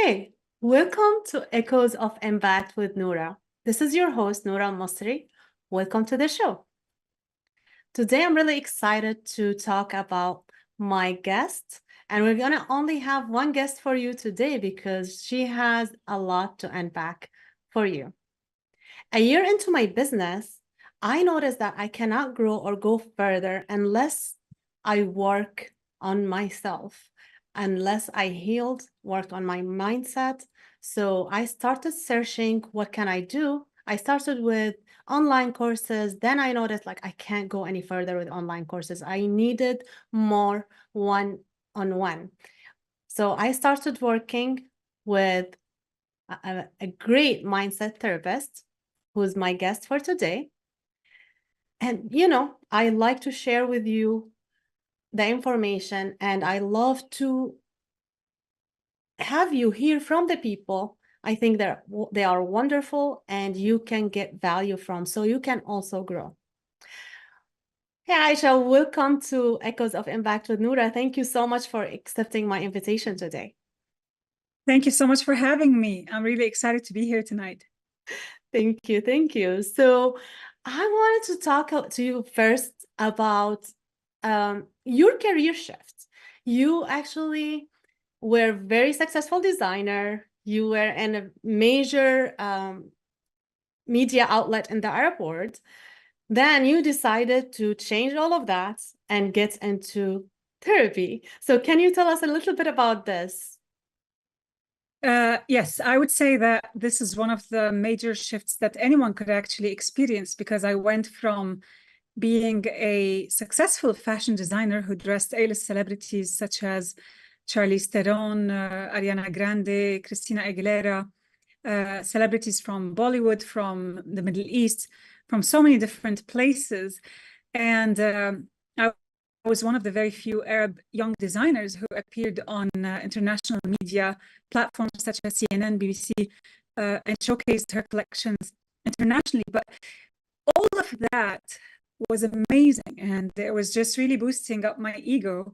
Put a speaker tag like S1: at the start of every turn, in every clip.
S1: Hi, welcome to Echoes of Impact with Noura. This is your host, Noura Almasri. Welcome to the show. Today, I'm really excited to talk about my guest, and we're going to only have one guest for you today because she has a lot to unpack for you. A year into my business, I noticed that I cannot grow or go further unless I work on myself, unless I healed, worked on my mindset. So I started searching, what can I do? I started with online courses. Then I noticed like I can't go any further with online courses. I needed more one-on-one. So I started working with a great mindset therapist who's my guest for today. And, I like to share with you the information, and I love to have you hear from the people. I think they are wonderful and you can get value from, so you can also grow. Hey, Aiisha, welcome to Echoes of Impact with Noura. Thank you so much for accepting my invitation today.
S2: Thank you so much for having me. I'm really excited to be here tonight.
S1: Thank you. Thank you. So I wanted to talk to you first about your career shift. You actually were a very successful designer. You were in a major media outlet in the Arab world. Then you decided to change all of that and get into therapy. So can you tell us a little bit about this?
S2: Yes, I would say that this is one of the major shifts that anyone could actually experience, because I went from being a successful fashion designer who dressed A-list celebrities such as Charlize Theron, Ariana Grande, Christina Aguilera, celebrities from Bollywood, from the Middle East, from so many different places. And I was one of the very few Arab young designers who appeared on international media platforms such as CNN, BBC, and showcased her collections internationally. But all of that was amazing, and it was just really boosting up my ego,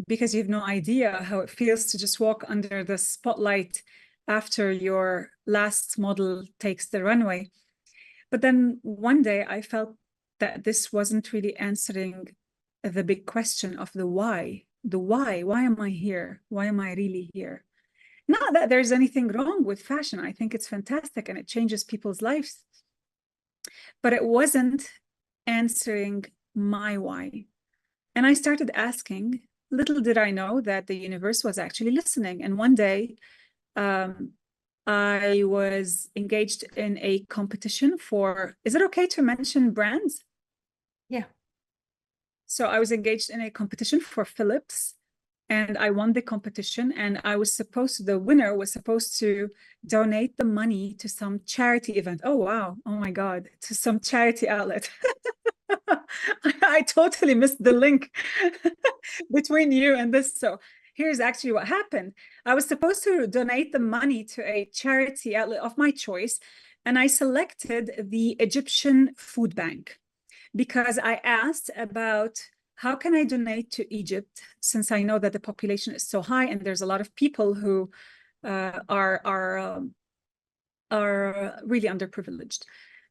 S2: because you have no idea how it feels to just walk under the spotlight after your last model takes the runway. But then one day I felt that this wasn't really answering the big question of the why. Why am I here? Why am I really here? Not that there's anything wrong with fashion. I think it's fantastic and it changes people's lives. But it wasn't answering my why. And I started asking. Little did I know that the universe was actually listening. And one day, I was engaged in a competition for, is it okay to mention brands?
S1: Yeah.
S2: So I was engaged in a competition for Philips, and I won the competition, and the winner was supposed to donate the money to some charity event. Oh, wow. Oh my God. To some charity outlet. I totally missed the link between you and this. So here's actually what happened. I was supposed to donate the money to a charity outlet of my choice, and I selected the Egyptian Food Bank because I asked about how can I donate to Egypt, since I know that the population is so high and there's a lot of people who are really underprivileged.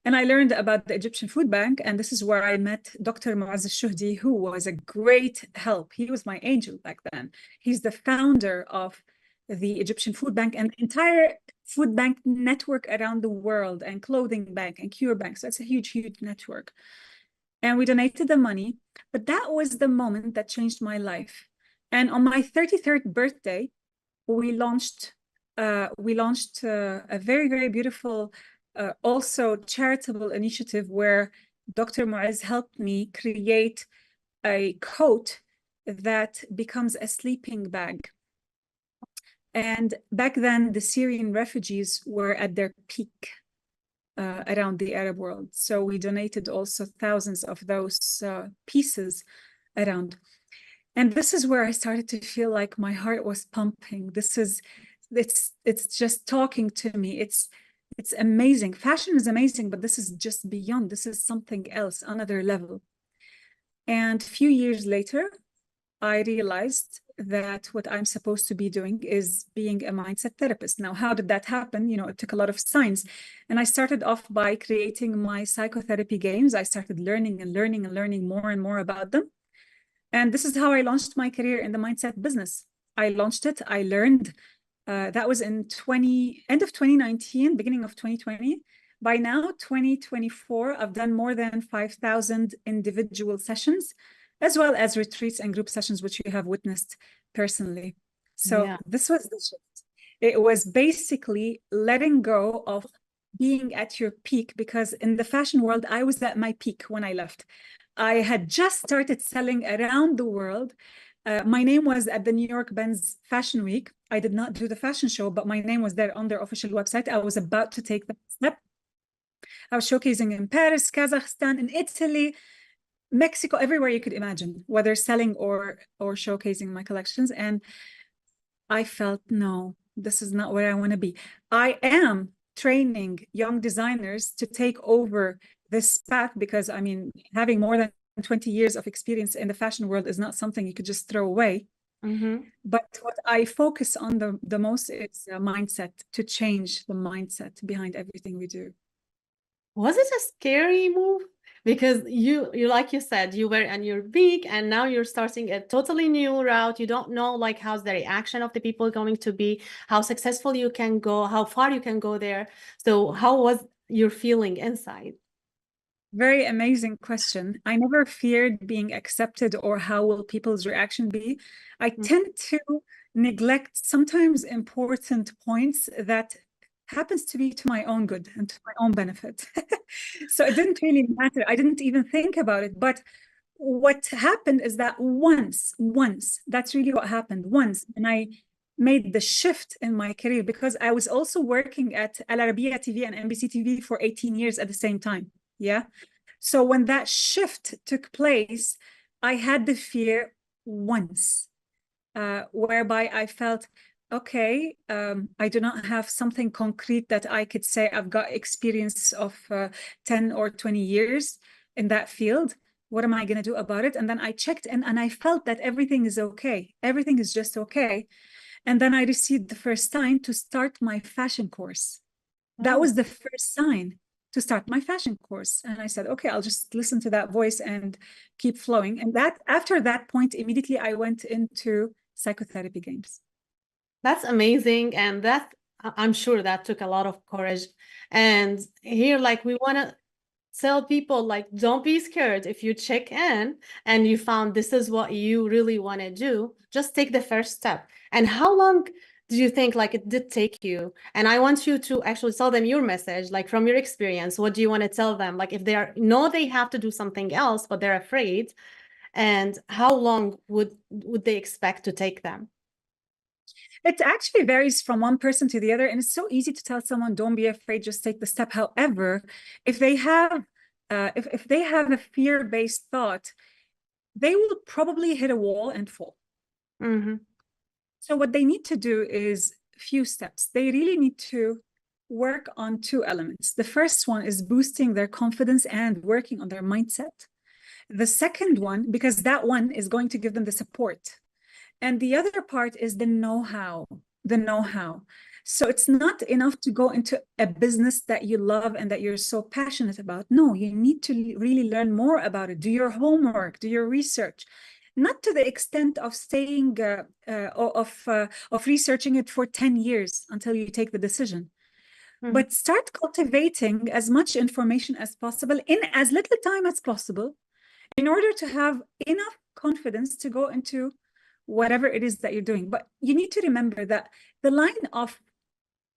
S2: And I learned about the Egyptian Food Bank, and this is where I met Dr. Muaz al-Shuhdi, who was a great help. He was my angel back then. He's the founder of the Egyptian Food Bank and the entire food bank network around the world, and clothing bank and cure bank. So it's a huge, huge network. And we donated the money, but that was the moment that changed my life. And on my 33rd birthday, we launched a very, very beautiful, also charitable initiative where Dr. Muaz helped me create a coat that becomes a sleeping bag. And back then, the Syrian refugees were at their peak around the Arab world. So we donated also thousands of those pieces around. And this is where I started to feel like my heart was pumping. It's just talking to me. It's amazing. Fashion is amazing, but this is just beyond. This is something else, another level. And a few years later, I realized that what I'm supposed to be doing is being a mindset therapist. Now, how did that happen? You know, it took a lot of science. And I started off by creating my psychotherapy games. I started learning and learning and learning more and more about them. And this is how I launched my career in the mindset business. I launched it, I learned. That was in end of 2019, beginning of 2020. By now, 2024, I've done more than 5,000 individual sessions, as well as retreats and group sessions, which you have witnessed personally. So this was the shift. It was basically letting go of being at your peak, because in the fashion world, I was at my peak when I left. I had just started selling around the world. My name was at the New York Benz Fashion Week. I did not do the fashion show, but my name was there on their official website. I was about to take the step. I was showcasing in Paris, Kazakhstan, in Italy, Mexico, everywhere you could imagine, whether selling or showcasing my collections. And I felt, no, this is not where I want to be. I am training young designers to take over this path, because I mean, having more than 20 years of experience in the fashion world is not something you could just throw away. But what I focus on the most is mindset, to change the mindset behind everything we do.
S1: Was it a scary move? Because you like you said, you were on your peak, and now you're starting a totally new route. You don't know like how's the reaction of the people going to be, how successful you can go, how far you can go there. So how was your feeling inside?
S2: Very amazing question. I never feared being accepted or how will people's reaction be. I tend to neglect sometimes important points that happens to be to my own good and to my own benefit. So it didn't really matter. I didn't even think about it. But what happened is that once, that's really what happened. Once, and I made the shift in my career, because I was also working at Al Arabiya TV and NBC TV for 18 years at the same time. Yeah. So when that shift took place, I had the fear once, whereby I felt, okay, I do not have something concrete that I could say I've got experience of 10 or 20 years in that field. What am I going to do about it? And then I checked in and I felt that everything is okay. Everything is just okay. And then I received the first sign to start my fashion course. That was the first sign to start my fashion course. And I said, okay, I'll just listen to that voice and keep flowing. And that after that point, immediately I went into psychotherapy games.
S1: That's amazing. And that, I'm sure that took a lot of courage. And here, like, we want to tell people, like, don't be scared. If you check in and you found this is what you really want to do, just take the first step. And how long do you think like it did take you? And I want you to actually tell them your message, like from your experience. What do you want to tell them? Like if they know they have to do something else, but they're afraid, and how long would they expect to take them?
S2: It actually varies from one person to the other. And it's so easy to tell someone, don't be afraid, just take the step. However, if they have if they have a fear-based thought, they will probably hit a wall and fall. So what they need to do is a few steps. They really need to work on two elements. The first one is boosting their confidence and working on their mindset. The second one, because that one is going to give them the support. And the other part is the know-how, So it's not enough to go into a business that you love and that you're so passionate about. No, you need to really learn more about it. Do your homework, do your research. Not to the extent of staying, of researching it for 10 years until you take the decision. But start cultivating as much information as possible in as little time as possible in order to have enough confidence to go into whatever it is that you're doing. But you need to remember that the line of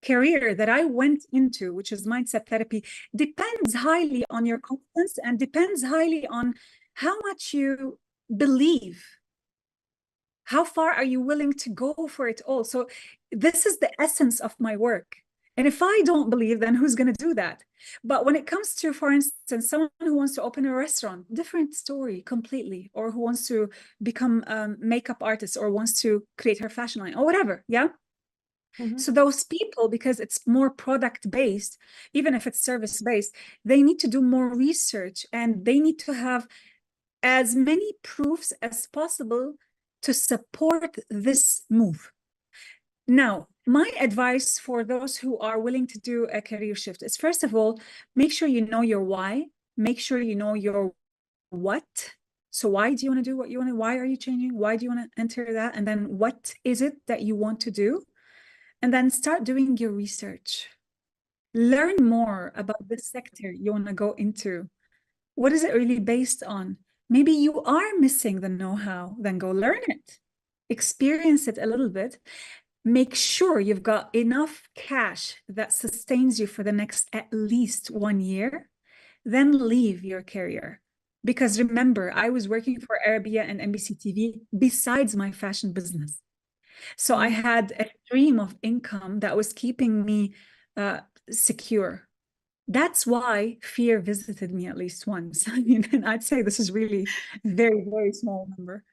S2: career that I went into, which is mindset therapy, depends highly on your confidence and depends highly on how much you believe. How far are you willing to go for it all? So this is the essence of my work. And if I don't believe, then who's going to do that? But when it comes to, for instance, someone who wants to open a restaurant, different story completely, or who wants to become a makeup artist or wants to create her fashion line or whatever, yeah? So those people, because it's more product-based, even if it's service-based, they need to do more research and they need to have as many proofs as possible to support this move. Now, my advice for those who are willing to do a career shift is, first of all, make sure you know your why, make sure you know your what. So why do you want to do what you want to, why are you changing? Why do you want to enter that? And then what is it that you want to do? And then start doing your research. Learn more about this sector you want to go into. What is it really based on? Maybe you are missing the know-how, then go learn it. Experience it a little bit. Make sure you've got enough cash that sustains you for the next at least 1 year. Then leave your career. Because remember, I was working for Arabia and NBC TV besides my fashion business. So I had a stream of income that was keeping me secure. That's why fear visited me at least once. I mean, and I'd say this is really a very, very small number.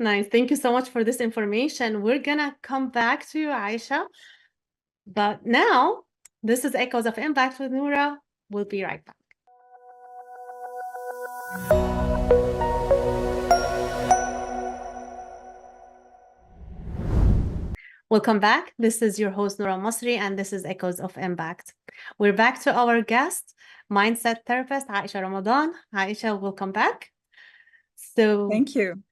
S1: Nice. Thank you so much for this information. We're gonna come back to you, Aiisha. But now, this is Echoes of Impact with Noura. We'll be right back. Welcome back. This is your host, Noura Almasri, and this is Echoes of Impact. We're back to our guest, mindset therapist, Aiisha Ramadan. Aiisha, welcome back. So,
S2: thank you.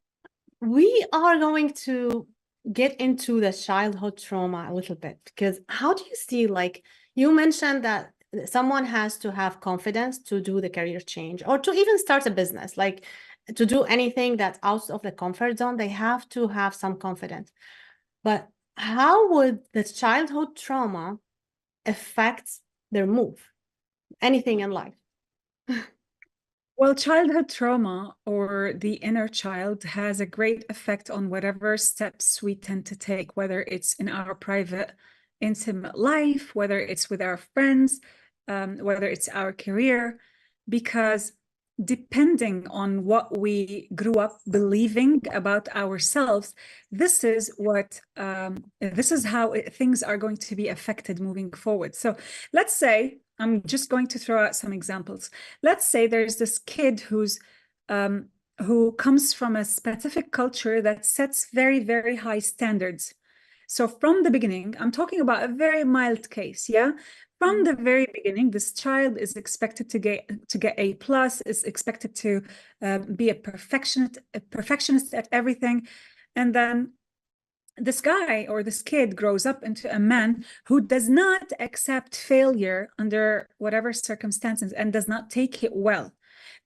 S1: We are going to get into the childhood trauma a little bit, because how do you see, like you mentioned that someone has to have confidence to do the career change or to even start a business, like to do anything that's out of the comfort zone, they have to have some confidence. But how would the childhood trauma affect their move? Anything in life?
S2: Well, childhood trauma or the inner child has a great effect on whatever steps we tend to take, whether it's in our private, intimate life, whether it's with our friends, whether it's our career, because depending on what we grew up believing about ourselves, this is how things are going to be affected moving forward. So let's say, I'm just going to throw out some examples. Let's say there's this kid who comes from a specific culture that sets very, very high standards. So from the beginning, I'm talking about a very mild case, yeah? From the very beginning, this child is expected to get A+, is expected to be a perfectionist at everything. And then this guy or this kid grows up into a man who does not accept failure under whatever circumstances and does not take it well.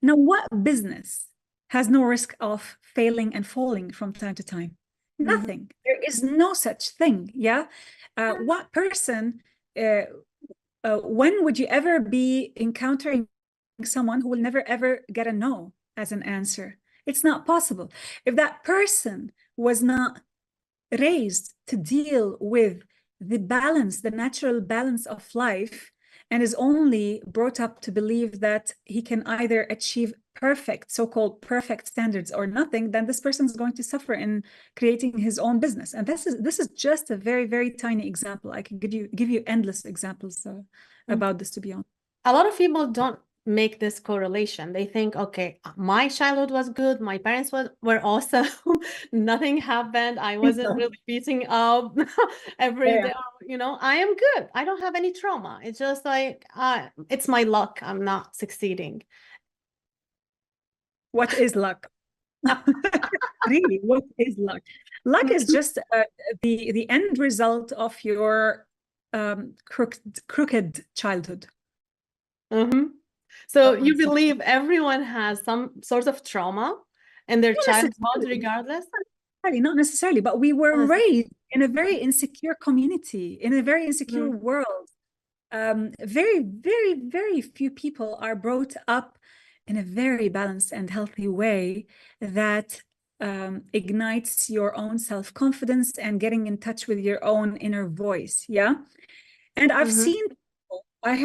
S2: Now, what business has no risk of failing and falling from time to time? Nothing. There is no such thing, yeah? What person, when would you ever be encountering someone who will never ever get a no as an answer? It's not possible. If that person was not raised to deal with the balance, the natural balance of life, and is only brought up to believe that he can either achieve perfect, so-called perfect standards or nothing, then this person is going to suffer in creating his own business. And this is just a very, very tiny example. I can give you endless examples about this, to be honest.
S1: A lot of people don't make this correlation. They think, okay, my childhood was good, my parents were awesome, nothing happened, I wasn't really beating up every day, you know, I am good, I don't have any trauma, it's just like it's my luck, I'm not succeeding.
S2: What is luck? Really, what is luck? Luck is just the end result of your crooked childhood.
S1: So you believe everyone has some sort of trauma in their childhood, regardless?
S2: Not necessarily, but we were raised in a very insecure community, in a very insecure world. Very, very, very few people are brought up in a very balanced and healthy way that ignites your own self-confidence and getting in touch with your own inner voice, yeah? And I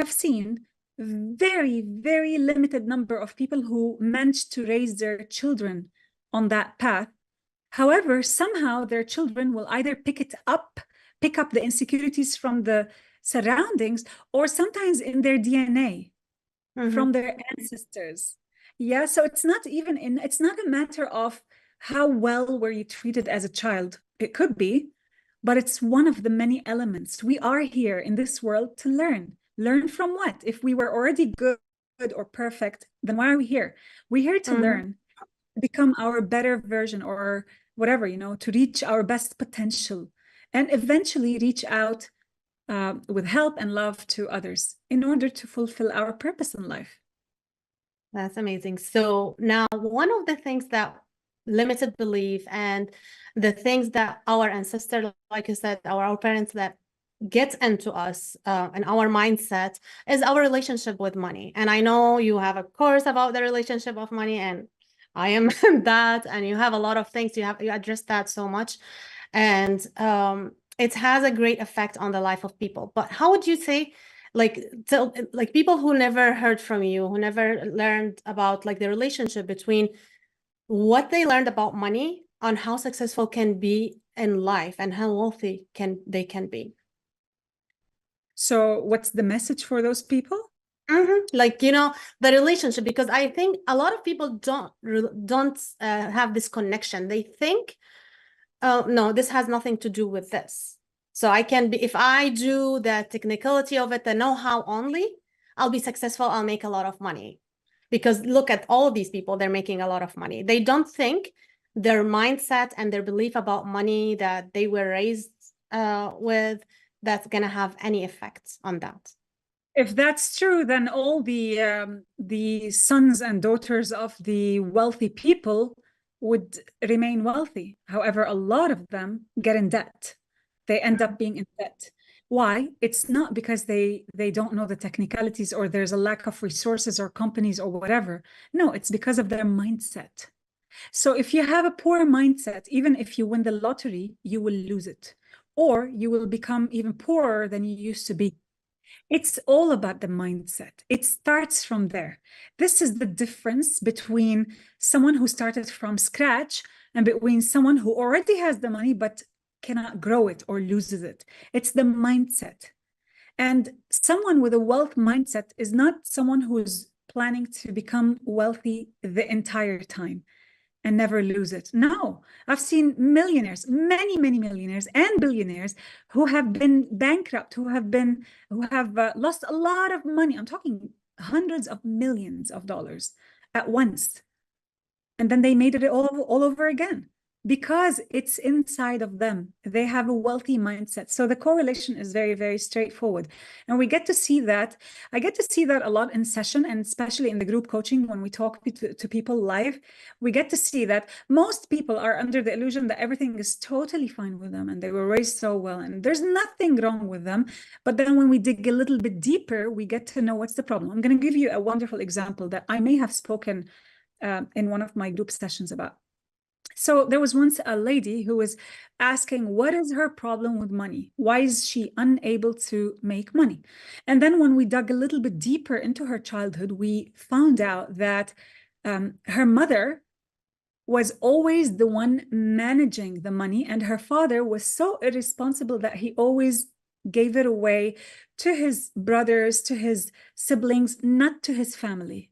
S2: have seen very, very limited number of people who managed to raise their children on that path. However, somehow their children will either pick up the insecurities from the surroundings, or sometimes in their DNA from their ancestors. Yeah, so it's not a matter of how well were you treated as a child? It could be, but it's one of the many elements. We are here in this world to learn. Learn from what? If we were already good or perfect, then why are we here? We're here to learn, become our better version or whatever, to reach our best potential and eventually reach out with help and love to others in order to fulfill our purpose in life.
S1: That's amazing. So now one of the things that limited belief and the things that our ancestors, like you said, our parents that gets into us and our mindset is our relationship with money. And I know you have a course about the relationship of money, and I am that, and you have a lot of things, you address that so much. And it has a great effect on the life of people. But how would you say, like people who never heard from you, who never learned about like the relationship between what they learned about money on how successful can be in life and how wealthy they can be?
S2: So what's the message for those people?
S1: Like, the relationship, because I think a lot of people don't have this connection. They think, oh no, this has nothing to do with this. So I can be, if I do the technicality of it, the know-how only, I'll be successful, I'll make a lot of money. Because look at all these people, they're making a lot of money. They don't think their mindset and their belief about money that they were raised with, that's going to have any effect on that.
S2: If that's true, then all the sons and daughters of the wealthy people would remain wealthy. However, a lot of them get in debt. They end up being in debt. Why? It's not because they don't know the technicalities or there's a lack of resources or companies or whatever. No, it's because of their mindset. So if you have a poor mindset, even if you win the lottery, you will lose it, or you will become even poorer than you used to be. It's all about the mindset. It starts from there. This is the difference between someone who started from scratch and between someone who already has the money but cannot grow it or loses it. It's the mindset. And someone with a wealth mindset is not someone who is planning to become wealthy the entire time and never lose it. No, I've seen millionaires, many millionaires and billionaires who have been bankrupt, who have lost a lot of money. I'm talking hundreds of millions of dollars at once. And then they made it all over again because it's inside of them. They have a wealthy mindset. So the correlation is very, very straightforward. And we get to see that. I get to see that a lot in session, and especially in the group coaching when we talk to people live. We get to see that most people are under the illusion that everything is totally fine with them and they were raised so well and there's nothing wrong with them. But then when we dig a little bit deeper, we get to know what's the problem. I'm going to give you a wonderful example that I may have spoken in one of my group sessions about. So there was once a lady who was asking, what is her problem with money? Why is she unable to make money? And then when we dug a little bit deeper into her childhood, we found out that her mother was always the one managing the money, and her father was so irresponsible that he always gave it away to his brothers, to his siblings, not to his family.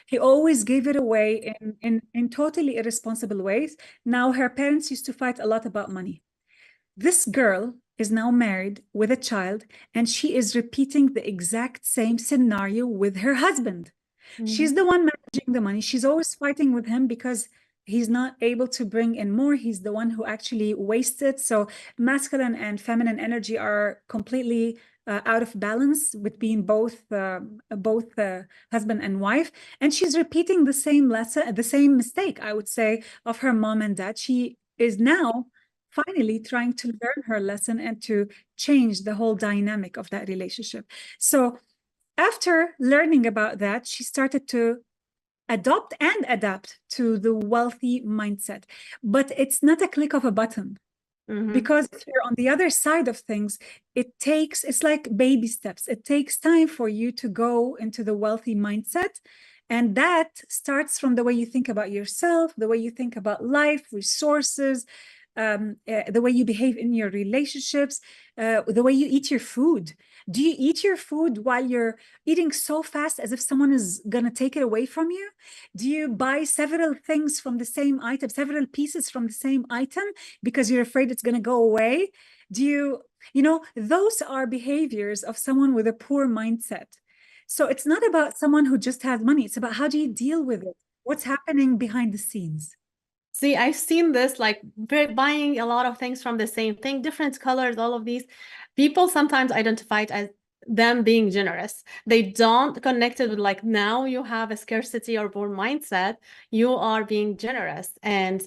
S2: He always gave it away in totally irresponsible ways. Now, her parents used to fight a lot about money. This girl is now married with a child, and she is repeating the exact same scenario with her husband. She's the one managing the money. She's always fighting with him because he's not able to bring in more. He's the one who actually wastes it. So masculine and feminine energy are completely out of balance between both husband and wife. And she's repeating the same lesson, the same mistake, I would say, of her mom and dad. She is now finally trying to learn her lesson and to change the whole dynamic of that relationship. So after learning about that, she started to adopt and adapt to the wealthy mindset. But it's not a click of a button. Because if you're on the other side of things, it's like baby steps. It takes time for you to go into the wealthy mindset. And that starts from the way you think about yourself, the way you think about life, resources, the way you behave in your relationships, the way you eat your food. Do you eat your food while you're eating so fast as if someone is going to take it away from you? Do you buy several things from the same item, several pieces from the same item because you're afraid it's going to go away? Those are behaviors of someone with a poor mindset. So it's not about someone who just has money. It's about how do you deal with it? What's happening behind the scenes?
S1: See, I've seen this, like buying a lot of things from the same thing, different colors, all of these. People sometimes identify it as them being generous. They don't connect it with like, now you have a scarcity or poor mindset, you are being generous. And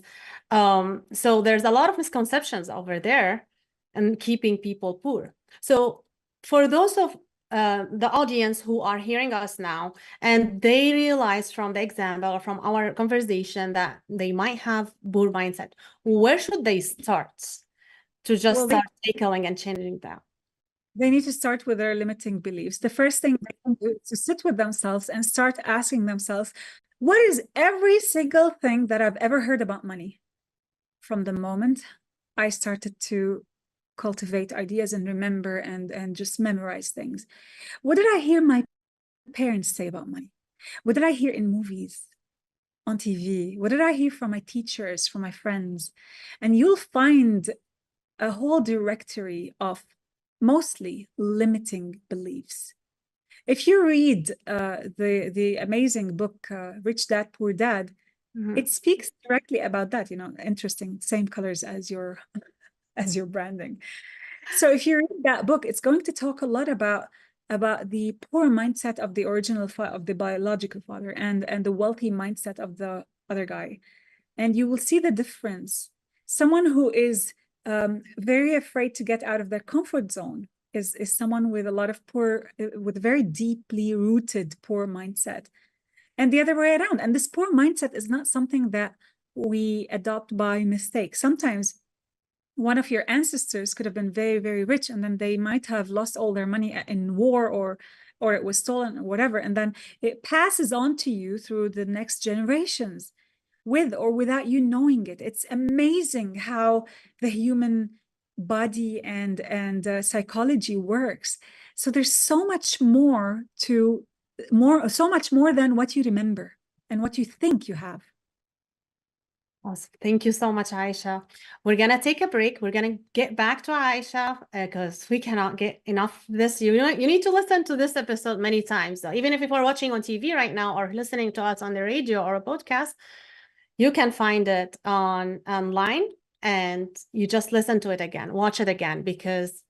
S1: so there's a lot of misconceptions over there and keeping people poor. So for those of the audience who are hearing us now, and they realize from the example or from our conversation that they might have poor mindset, where should they start to just start tackling and changing that?
S2: They need to start with their limiting beliefs. The first thing they can do is to sit with themselves and start asking themselves, what is every single thing that I've ever heard about money? From the moment I started to cultivate ideas and remember and just memorize things. What did I hear my parents say about money? What did I hear in movies, on TV? What did I hear from my teachers, from my friends? And you'll find a whole directory of mostly limiting beliefs. If you read the amazing book, Rich Dad, Poor Dad, it speaks directly about that, interesting, same colors as your branding. So if you read that book, it's going to talk a lot about the poor mindset of the original of the biological father and the wealthy mindset of the other guy. And you will see the difference. Someone who is very afraid to get out of their comfort zone is someone with a lot of with very deeply rooted poor mindset. And the other way around. And this poor mindset is not something that we adopt by mistake. Sometimes one of your ancestors could have been very, very rich, and then they might have lost all their money in war or it was stolen or whatever. And then it passes on to you through the next generations with or without you knowing it. It's amazing how the human body and psychology works. So there's so much more so much more than what you remember and what you think you have.
S1: Awesome. Thank you so much, Aiisha. We're going to take a break. We're going to get back to Aiisha because we cannot get enough of this. You need to listen to this episode many times. So even if you're watching on TV right now or listening to us on the radio or a podcast, you can find it online and you just listen to it again, watch it again, because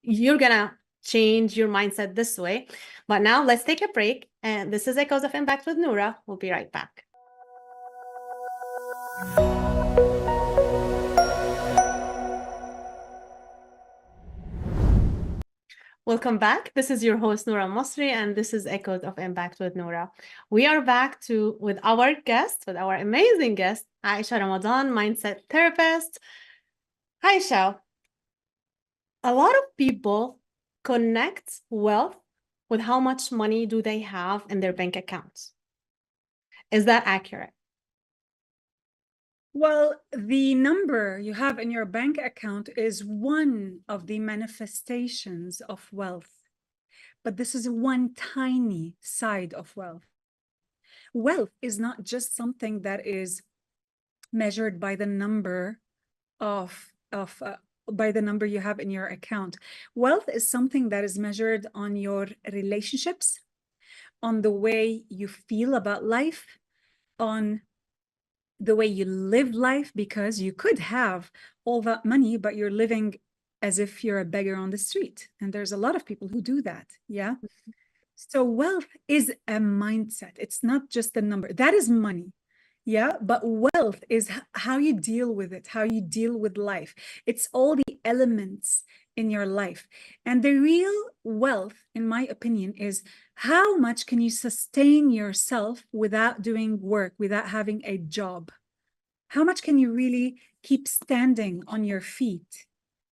S1: you're going to change your mindset this way. But now let's take a break. And this is Echoes of Impact with Noura. We'll be right back. Welcome back. This is your host, Noura Almasri, and this is Echoes of Impact with Noura. We are back with our guest, with our amazing guest, Aiisha Ramadan, mindset therapist. Aiisha, a lot of people connect wealth with how much money do they have in their bank accounts. Is that accurate?
S2: Well, the number you have in your bank account is one of the manifestations of wealth, but this is one tiny side of wealth. Wealth is not just something that is measured by the number by the number you have in your account. Wealth is something that is measured on your relationships, on the way you feel about life, on the way you live life, because you could have all that money, but you're living as if you're a beggar on the street. And there's a lot of people who do that. Yeah. So wealth is a mindset. It's not just a number. That is money. Yeah. But wealth is how you deal with it, how you deal with life. It's all the elements in your life. And the real wealth, in my opinion, is how much can you sustain yourself without doing work, without having a job? How much can you really keep standing on your feet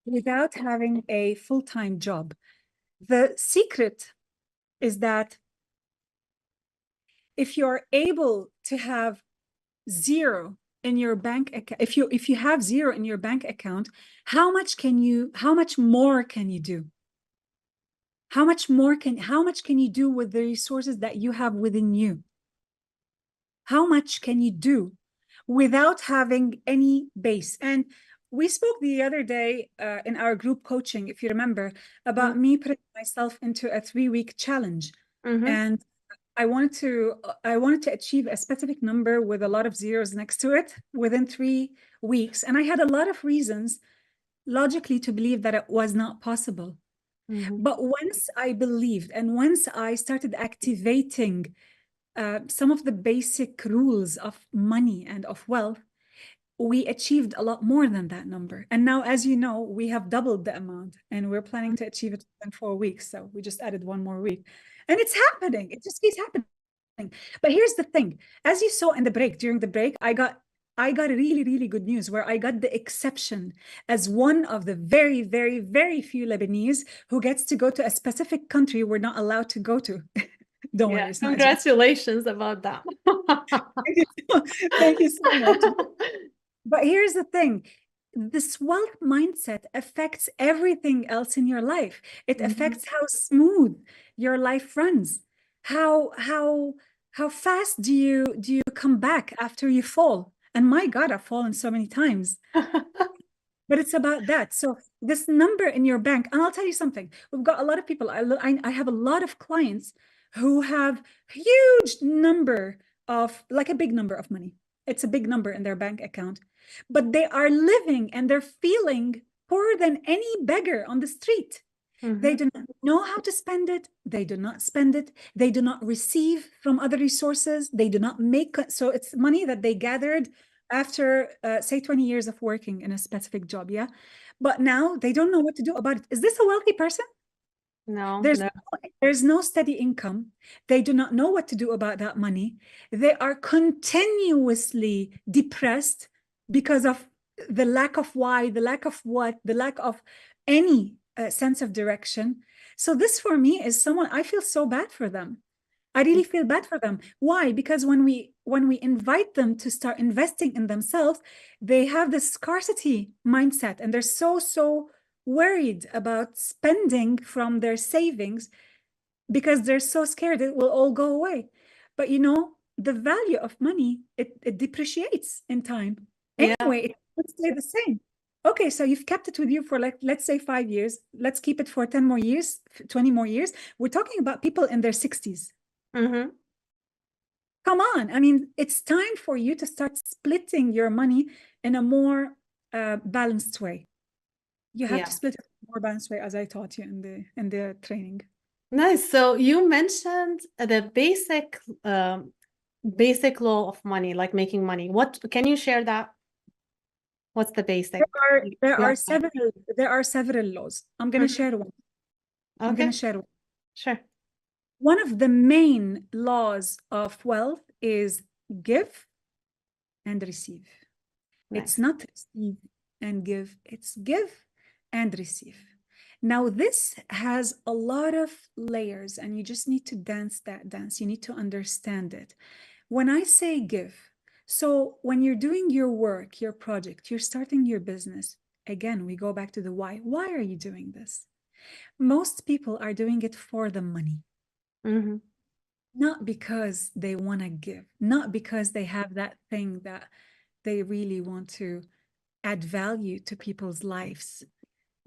S2: without having a full-time job? The secret is that if you're able to have zero in your bank account, if you have zero in your bank account, how much more can you do? How much can you do with the resources that you have within you? How much can you do without having any base? And we spoke the other day in our group coaching, if you remember, about me putting myself into a 3-week challenge. And I wanted to achieve a specific number with a lot of zeros next to it within 3 weeks. And I had a lot of reasons logically to believe that it was not possible. But once I believed and once I started activating some of the basic rules of money and of wealth, we achieved a lot more than that number. And now, as you know, we have doubled the amount and we're planning to achieve it in 4 weeks. So we just added 1 more week and it's happening. It just keeps happening. But here's the thing. As you saw in the break, during the break, I got really, really good news where I got the exception as one of the very, very, very few Lebanese who gets to go to a specific country we're not allowed to go to. Don't worry. It's
S1: Congratulations about that.
S2: Thank you so much. But here's the thing. This wealth mindset affects everything else in your life. It affects how smooth your life runs. How fast do you come back after you fall? And my God, I've fallen so many times. But it's about that. So this number in your bank, and I'll tell you something. We've got a lot of people. I have a lot of clients who have huge number of, like a big number of money. It's a big number in their bank account, but they are living and they're feeling poorer than any beggar on the street. They do not know how to spend it. They do not spend it. They do not receive from other resources. They do not make, so it's money that they gathered after, say, 20 years of working in a specific job, yeah? But now they don't know what to do about it. Is this a wealthy person?
S1: No,
S2: there's no steady income. They do not know what to do about that money. They are continuously depressed because of the lack of why, the lack of what, the lack of any sense of direction. So this for me is someone, I feel so bad for them. I really feel bad for them. Why? Because when we invite them to start investing in themselves, they have this scarcity mindset and they're so worried about spending from their savings because they're so scared it will all go away. But you know, the value of money, it depreciates in time. Anyway, it will stay the same. Okay, so you've kept it with you for, like, let's say 5 years. Let's keep it for 10 more years, 20 more years. We're talking about people in their 60s. Come on. I mean, it's time for you to start splitting your money in a more balanced way. You have to split it in a more balanced way, as I taught you in the training.
S1: Nice. So you mentioned the basic law of money, like making money. What can you share that? What's the basic?
S2: There are several laws. I'm going to share one.
S1: Okay.
S2: I'm going to share one.
S1: Sure.
S2: One of the main laws of wealth is give and receive. Nice. It's not receive and give, it's give and receive. Now, this has a lot of layers and you just need to dance that dance. You need to understand it. When I say give, so when you're doing your work, your project, you're starting your business, again, we go back to the why. Why are you doing this? Most people are doing it for the money. Not because they want to give, not because they have that thing that they really want to add value to people's lives.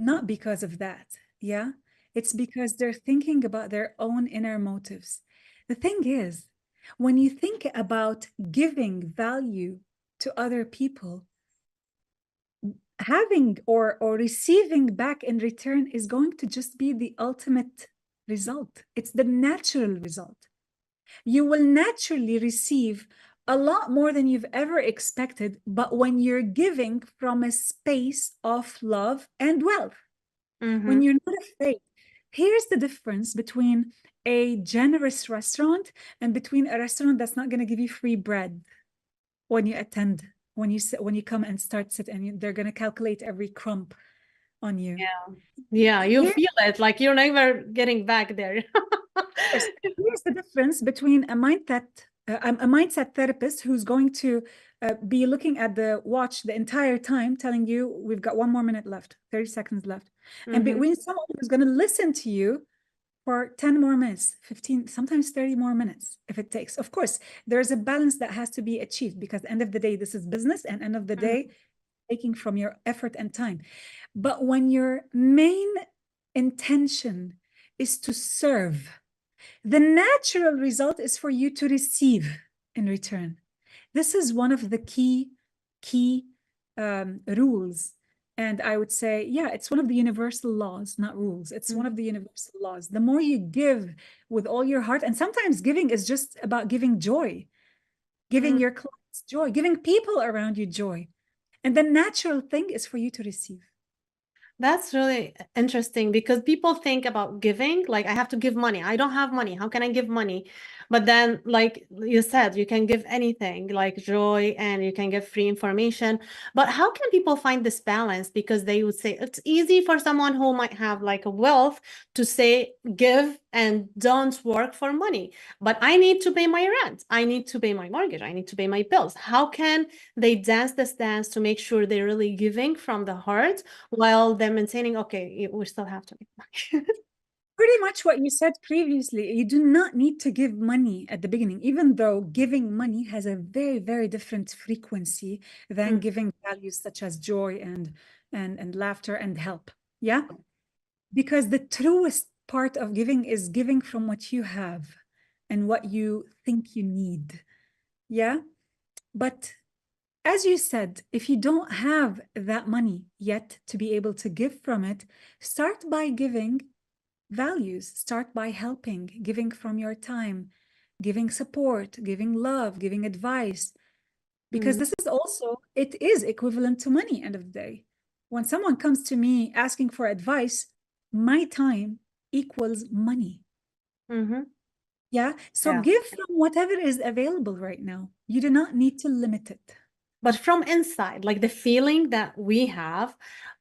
S2: Not because of that, yeah? It's because they're thinking about their own inner motives. The thing is, when you think about giving value to other people, having or receiving back in return is going to just be the ultimate result. It's the natural result. You will naturally receive a lot more than you've ever expected, but when you're giving from a space of love and wealth, when you're not afraid. Here's the difference between a generous restaurant and between a restaurant that's not going to give you free bread when you attend, when you come and start sitting, and they're going to calculate every crumb on you.
S1: Yeah, you feel it, like you're never getting back there.
S2: Here's the difference between a mindset I'm a mindset therapist who's going to be looking at the watch the entire time, telling you we've got 1 more minute left, 30 seconds left. And between someone who's going to listen to you for 10 more minutes, 15, sometimes 30 more minutes, if it takes. Of course, there's a balance that has to be achieved, because at the end of the day, this is business, and end of the day, taking from your effort and time. But when your main intention is to serve, the natural result is for you to receive in return. This is one of the key rules. And I would say, yeah, it's one of the universal laws, not rules. It's one of the universal laws. The more you give with all your heart, and sometimes giving is just about giving joy, giving your clients joy, giving people around you joy. And the natural thing is for you to receive.
S1: That's really interesting, because people think about giving, like, I have to give money. I don't have money. How can I give money? But then, like you said, you can give anything, like joy, and you can give free information. But how can people find this balance? Because they would say it's easy for someone who might have like a wealth to say, give and don't work for money. But I need to pay my rent. I need to pay my mortgage. I need to pay my bills. How can they dance this dance to make sure they're really giving from the heart while they're maintaining, okay, we still have to make money?
S2: Pretty much what you said previously. You do not need to give money at the beginning, even though giving money has a very, very different frequency than giving values such as joy and laughter and help. Yeah. Because the truest part of giving is giving from what you have and what you think you need. Yeah. But as you said, if you don't have that money yet to be able to give from it, start by giving values. Start by helping, giving from your time, giving support, giving love, giving advice. Because this is also, it is equivalent to money, end of the day. When someone comes to me asking for advice, my time equals money. Yeah. So give from whatever is available right now. You do not need to limit it.
S1: But from inside, like the feeling that we have,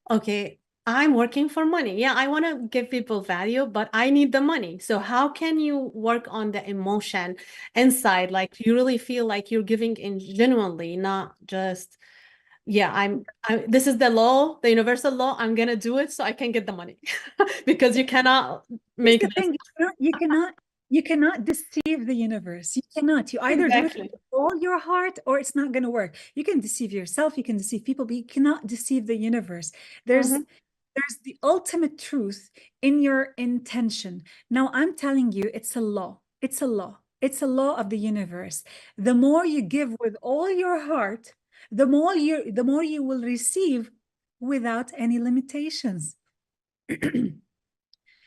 S1: okay, I'm working for money. Yeah, I want to give people value, but I need the money. So how can you work on the emotion inside? Like you really feel like you're giving in genuinely, not just, yeah, this is the law, the universal law. I'm going to do it so I can get the money because you cannot make
S2: the thing. You cannot deceive the universe. You cannot. You either do it with all your heart or it's not going to work. You can deceive yourself, you can deceive people, but you cannot deceive the universe. There's the ultimate truth in your intention. Now, I'm telling you, it's a law. It's a law. It's a law of the universe. The more you give with all your heart, the more you will receive without any limitations.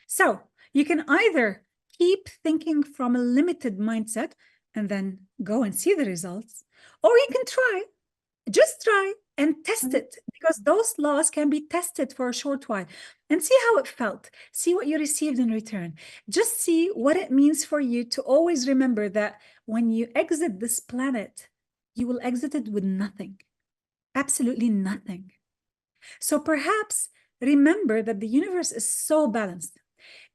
S2: So you can either keep thinking from a limited mindset and then go and see the results, or you can just try and test it, because those laws can be tested for a short while and see how it felt, see what you received in return. Just see what it means for you to always remember that when you exit this planet, you will exit it with nothing, absolutely nothing. So perhaps remember that the universe is so balanced.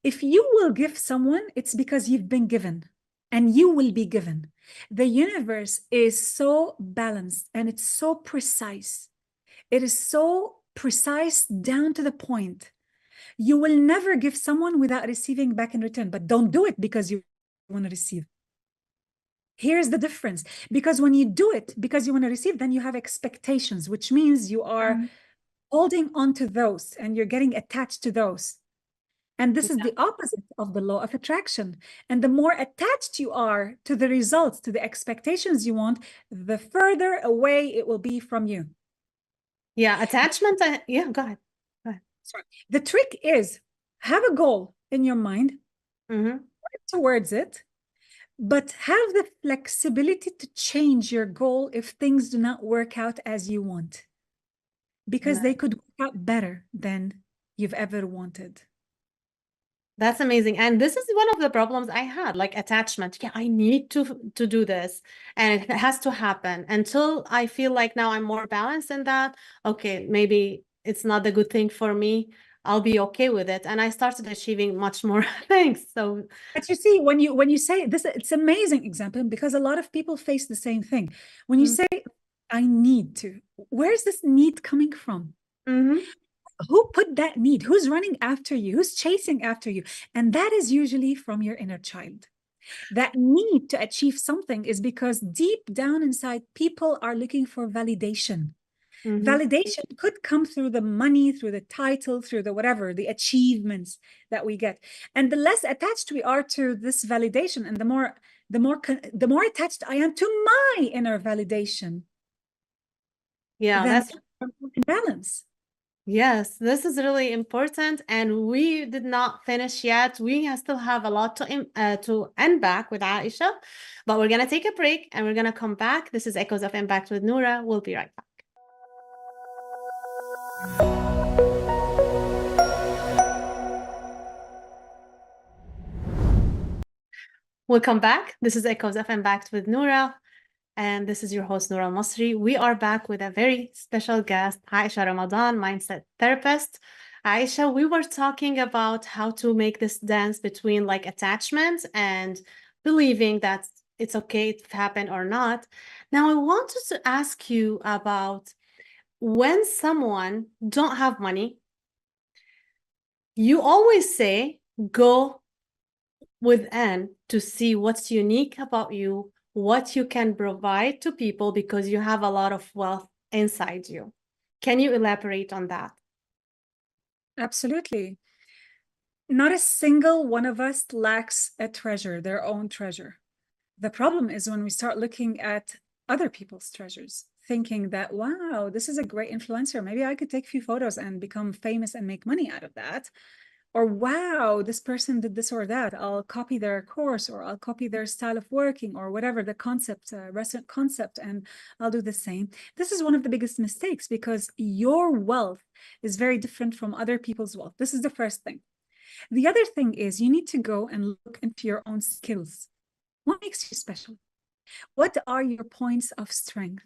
S2: If you will give someone, it's because you've been given and you will be given. The universe is so balanced and it's so precise. It is so precise down to the point. You will never give someone without receiving back in return, but don't do it because you want to receive. Here's the difference. Because when you do it because you want to receive, then you have expectations, which means you are holding on to those and you're getting attached to those. And this is the opposite of the law of attraction. And the more attached you are to the results, to the expectations you want, the further away it will be from you.
S1: Yeah, attachment. Yeah, go ahead.
S2: Sorry. The trick is have a goal in your mind, work towards it, but have the flexibility to change your goal if things do not work out as you want, because they could work out better than you've ever wanted.
S1: That's amazing. And this is one of the problems I had, like attachment. Yeah, I need to do this and it has to happen until I feel like now I'm more balanced in that. Okay, maybe it's not the good thing for me. I'll be okay with it. And I started achieving much more things. So,
S2: but you see, when you say this, it's an amazing example because a lot of people face the same thing. When you say, I need to, where's this need coming from? Who put that need? Who's running after you? Who's chasing after you? And that is usually from your inner child. That need to achieve something is because deep down inside, people are looking for validation. Validation could come through the money, through the title, through the whatever, the achievements that we get. And the less attached we are to this validation, and the more attached I am to my inner validation,
S1: yeah,
S2: then
S1: that's
S2: in balance.
S1: yes, this is really important, and we did not finish yet. We still have a lot to unpack with Aiisha, but we're gonna take a break and we're gonna come back. This is Echoes of Impact with Noura. We'll be right back. Welcome back. This is Echoes of Impact with Noura, and this is your host, Noura Almasri. We are back with a very special guest, Aiisha Ramadan, mindset therapist. Aiisha, we were talking about how to make this dance between like attachment and believing that it's okay to happen or not. Now, I wanted to ask you about when someone don't have money, you always say, go within to see what's unique about you, what you can provide to people because you have a lot of wealth inside you. Can you elaborate on that?
S2: Absolutely. Not a single one of us lacks a treasure, their own treasure. The problem is when we start looking at other people's treasures, thinking that, wow, this is a great influencer. Maybe I could take a few photos and become famous and make money out of that. Or, wow, this person did this or that. I'll copy their course, or I'll copy their style of working, or whatever the concept, restaurant concept, and I'll do the same. This is one of the biggest mistakes because your wealth is very different from other people's wealth. This is the first thing. The other thing is you need to go and look into your own skills. What makes you special? What are your points of strength?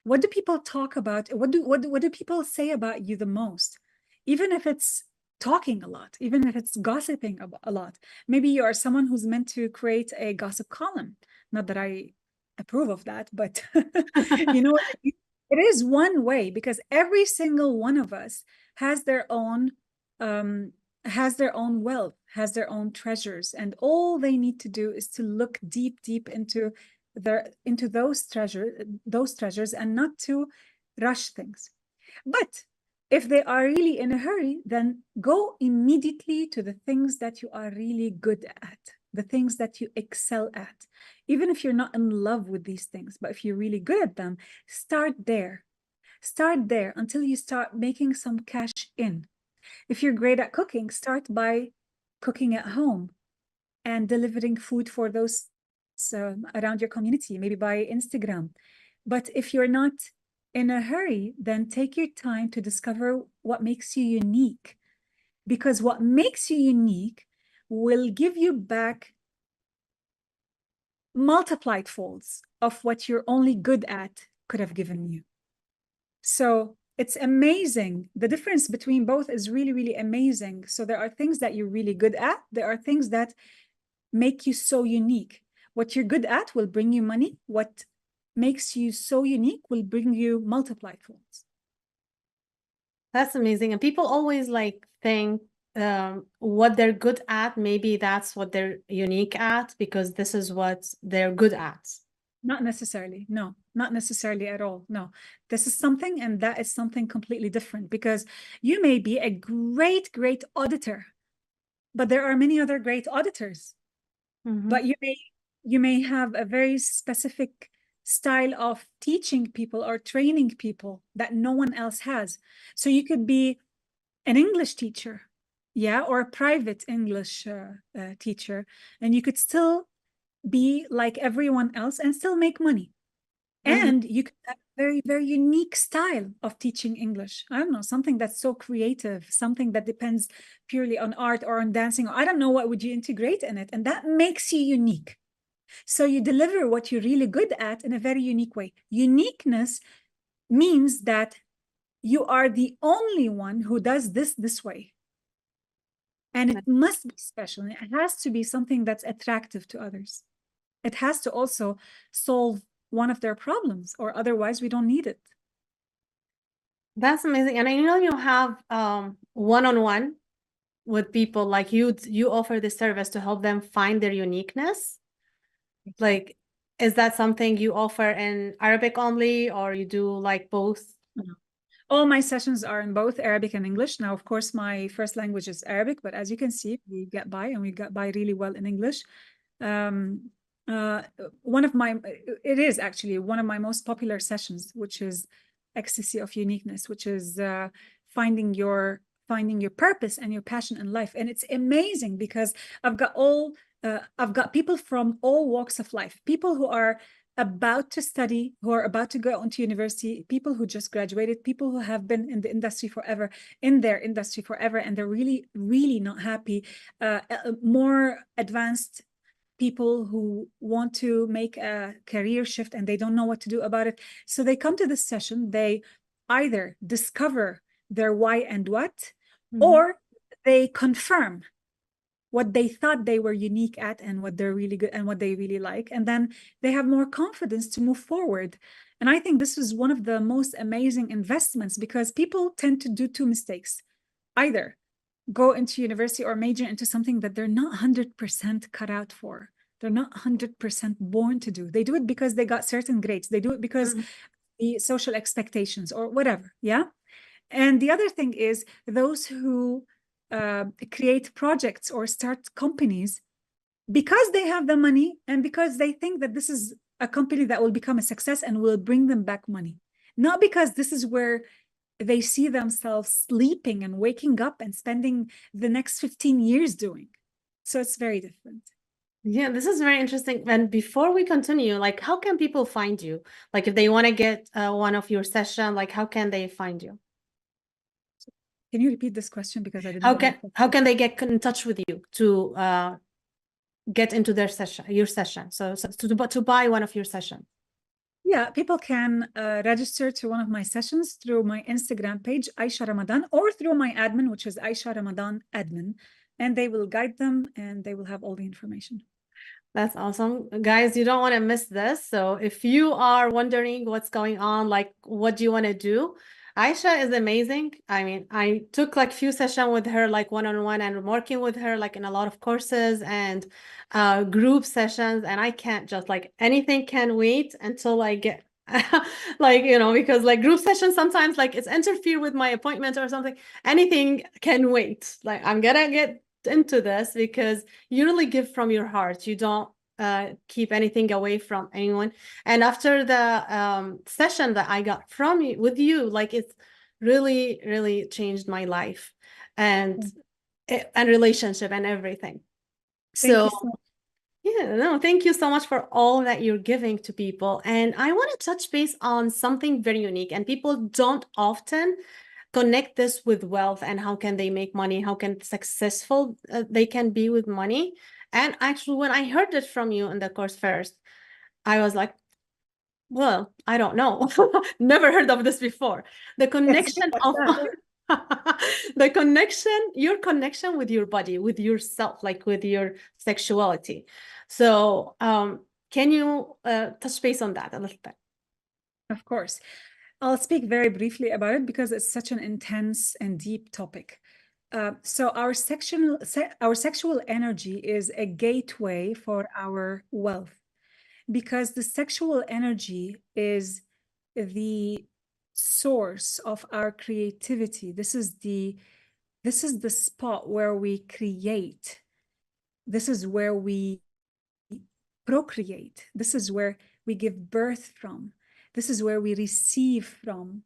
S2: What do people talk about? What do people say about you the most? Even if it's talking a lot, even if it's gossiping a lot. Maybe you are someone who's meant to create a gossip column. Not that I approve of that, but you know, it is one way because every single one of us has their own wealth, has their own treasures, and all they need to do is to look deep into those treasures and not to rush things. But if they are really in a hurry, then go immediately to the things that you are really good at, the things that you excel at. Even if you're not in love with these things, but if you're really good at them, start there. Start there until you start making some cash in. If you're great at cooking, start by cooking at home and delivering food for those around your community, maybe by Instagram. But if you're not in a hurry, then take your time to discover what makes you unique. Because what makes you unique will give you back multiplied folds of what you're only good at could have given you. So it's amazing. The difference between both is really, really amazing. So there are things that you're really good at. There are things that make you so unique. What you're good at will bring you money. What makes you so unique will bring you multiplied folds.
S1: That's amazing. And people always like think what they're good at, maybe that's what they're unique at because this is what they're good at.
S2: Not necessarily. No, not necessarily at all. No, this is something and that is something completely different because you may be a great auditor, but there are many other great auditors. But you may have a very specific style of teaching people or training people that no one else has. So you could be an English teacher, yeah, or a private English teacher, and you could still be like everyone else and still make money. And you could have a very, very unique style of teaching English. I don't know, something that's so creative, something that depends purely on art or on dancing. Or I don't know, what would you integrate in it? And that makes you unique. So you deliver what you're really good at in a very unique way. Uniqueness means that you are the only one who does this way. And it must be special. And it has to be something that's attractive to others. It has to also solve one of their problems, or otherwise we don't need it.
S1: That's amazing. And I know you have one-on-one with people, like you offer this service to help them find their uniqueness. Like, is that something you offer in Arabic only, or you do like both?
S2: No. All my sessions are in both Arabic and English. Now, of course, my first language is Arabic, but as you can see, we get by, and we get by really well in English. It is actually one of my most popular sessions, which is Ecstasy of Uniqueness, which is finding your purpose and your passion in life. And it's amazing because I've got people from all walks of life, people who are about to study, who are about to go into university, people who just graduated, people who have been in the industry forever, and they're really, really not happy, more advanced people who want to make a career shift and they don't know what to do about it. So they come to this session, they either discover their why and what, or they confirm what they thought they were unique at and what they're really good and what they really like. And then they have more confidence to move forward. And I think this is one of the most amazing investments, because people tend to do two mistakes: either go into university or major into something that they're not 100% cut out for. They're not 100% born to do. They do it because they got certain grades. They do it because the social expectations or whatever. Yeah. And the other thing is those who create projects or start companies because they have the money and because they think that this is a company that will become a success and will bring them back money, not because this is where they see themselves sleeping and waking up and spending the next 15 years doing. So it's very different.
S1: Yeah, this is very interesting. And before we continue, like, how can people find you? Like, if they want to get one of your session, like, how can they find you?
S2: Can you repeat this question, because I didn't
S1: how can they get in touch with you to get into their session, your session, so to buy one of your sessions?
S2: Yeah, people can register to one of my sessions through my Instagram page, Aiisha Ramadan, or through my admin, which is Aiisha Ramadan Admin, and they will guide them and they will have all the information.
S1: That's awesome. Guys, you don't want to miss this. So if you are wondering what's going on, like, what do you want to do? Aiisha is amazing. I mean, I took like few sessions with her, like one-on-one, and working with her like in a lot of courses and group sessions. And I can't just like anything can wait until I get like, you know, because like group sessions sometimes like it's interfere with my appointment or something. Anything can wait. Like, I'm gonna get into this because you really give from your heart. You don't keep anything away from anyone. And after the session that I got from you with you, like, it's really, really changed my life and relationship and everything. So yeah, no, thank you so much for all that you're giving to people. And I want to touch base on something very unique, and people don't often connect this with wealth and how can they make money, how can successful they can be with money. And actually, when I heard it from you in the course first, I was like, well, I don't know. Never heard of this before. The connection of the connection, your connection with your body, with yourself, like with your sexuality. So can you touch base on that a little bit?
S2: Of course. I'll speak very briefly about it because it's such an intense and deep topic. So our sexual energy is a gateway for our wealth, because the sexual energy is the source of our creativity. This is the spot where we create. This is where we procreate. This is where we give birth from. This is where we receive from.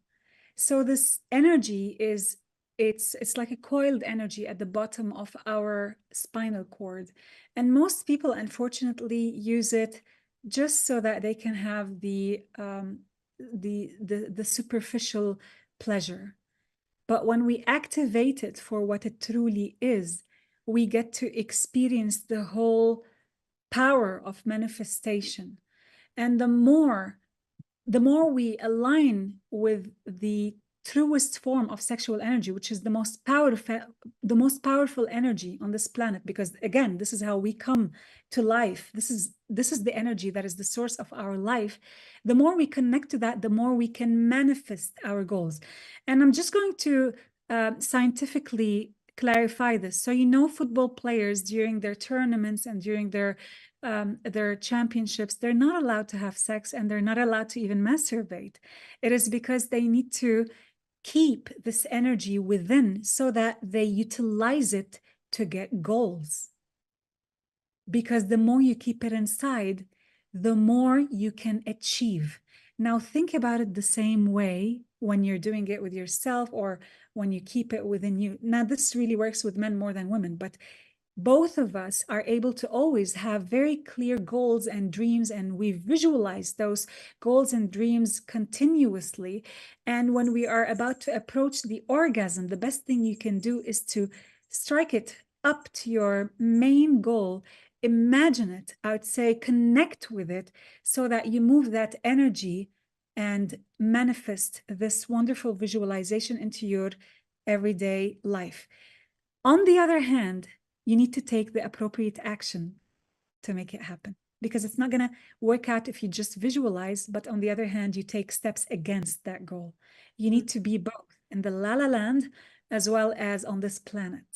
S2: So this energy is, it's like a coiled energy at the bottom of our spinal cord. And most people, unfortunately, use it just so that they can have the superficial pleasure. But when we activate it for what it truly is, we get to experience the whole power of manifestation. And the more we align with the truest form of sexual energy, which is the most powerful energy on this planet, because again, this is how we come to life. This is the energy that is the source of our life. The more we connect to that, the more we can manifest our goals. And I'm just going to scientifically clarify this. So, football players during their tournaments and during their championships, they're not allowed to have sex, and they're not allowed to even masturbate. It is because they need to keep this energy within so that they utilize it to get goals. Because the more you keep it inside, the more you can achieve. Now, think about it the same way when you're doing it with yourself or when you keep it within you. Now, this really works with men more than women, but both of us are able to always have very clear goals and dreams, and we visualize those goals and dreams continuously. And when we are about to approach the orgasm, the best thing you can do is to strike it up to your main goal. Imagine it, I would say connect with it so that you move that energy and manifest this wonderful visualization into your everyday life. On the other hand, you need to take the appropriate action to make it happen, because it's not going to work out if you just visualize, but on the other hand, you take steps against that goal. You need to be both in the la la land as well as on this planet.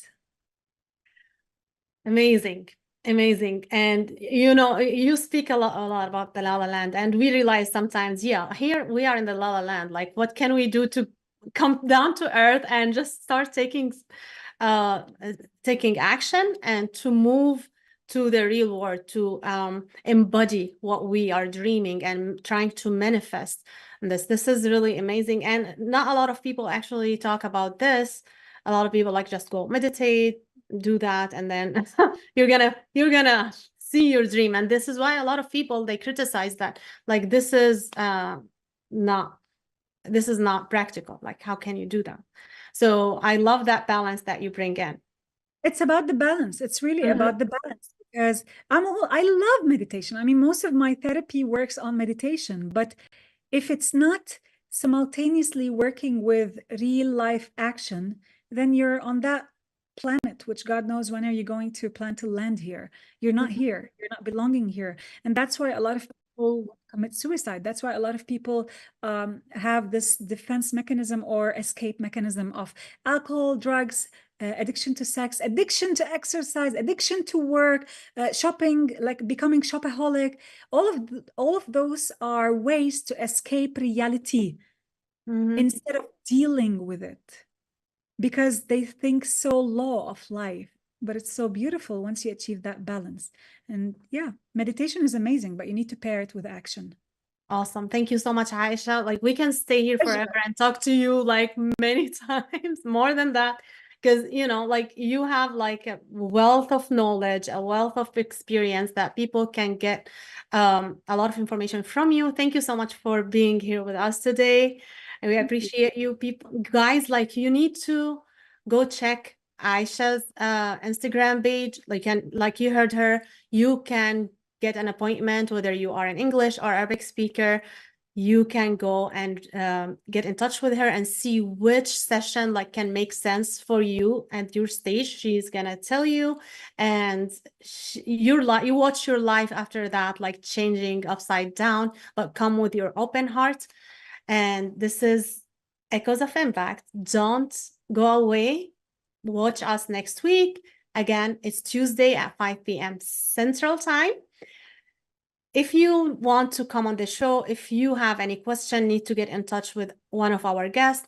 S1: Amazing. Amazing. And you speak a lot about the la la land, and we realize sometimes, here we are in the la la land. Like, what can we do to come down to earth and just start taking action and to move to the real world, to embody what we are dreaming and trying to manifest. And this is really amazing. And not a lot of people actually talk about this. A lot of people just go meditate, do that, and then you're gonna see your dream. And this is why a lot of people, they criticize that, like, this is not practical. Like, how can you do that? So I love that balance that you bring in.
S2: It's about the balance. It's really about the balance, because I love meditation. I mean, most of my therapy works on meditation, but if it's not simultaneously working with real life action, then you're on that planet, which God knows when are you going to plan to land here. You're not here. You're not belonging here. And that's why a lot of people commit suicide. That's why a lot of people have this defense mechanism or escape mechanism of alcohol, drugs, addiction to sex, addiction to exercise, addiction to work, shopping, like becoming shopaholic. All of those are ways to escape reality instead of dealing with it, because they think so law of life. But it's so beautiful once you achieve that balance. And meditation is amazing, but you need to pair it with action.
S1: Awesome. Thank you so much, Aiisha. Like, we can stay here forever and talk to you like many times, more than that, because you have like a wealth of knowledge, a wealth of experience that people can get a lot of information from you. Thank you so much for being here with us today. And we appreciate you. People, guys, like, you need to go check Aiisha's Instagram page. Like you heard her, you can get an appointment, whether you are an English or Arabic speaker. You can go and get in touch with her and see which session can make sense for you at your stage. She's gonna tell you, and you watch your life after that changing upside down. But come with your open heart. And this is Echoes of Impact. Don't go away. Watch us next week. Again, it's Tuesday at 5 p.m. Central Time. If you want to come on the show, if you have any question, need to get in touch with one of our guests,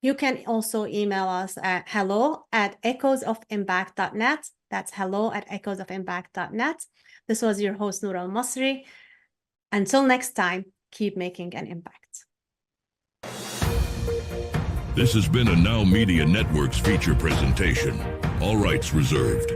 S1: you can also email us at hello@echoesofimpact.net. That's hello@echoesofimpact.net. This was your host, Noura Almasri. Until next time, keep making an impact.
S3: This has been a Now Media Networks feature presentation. All rights reserved.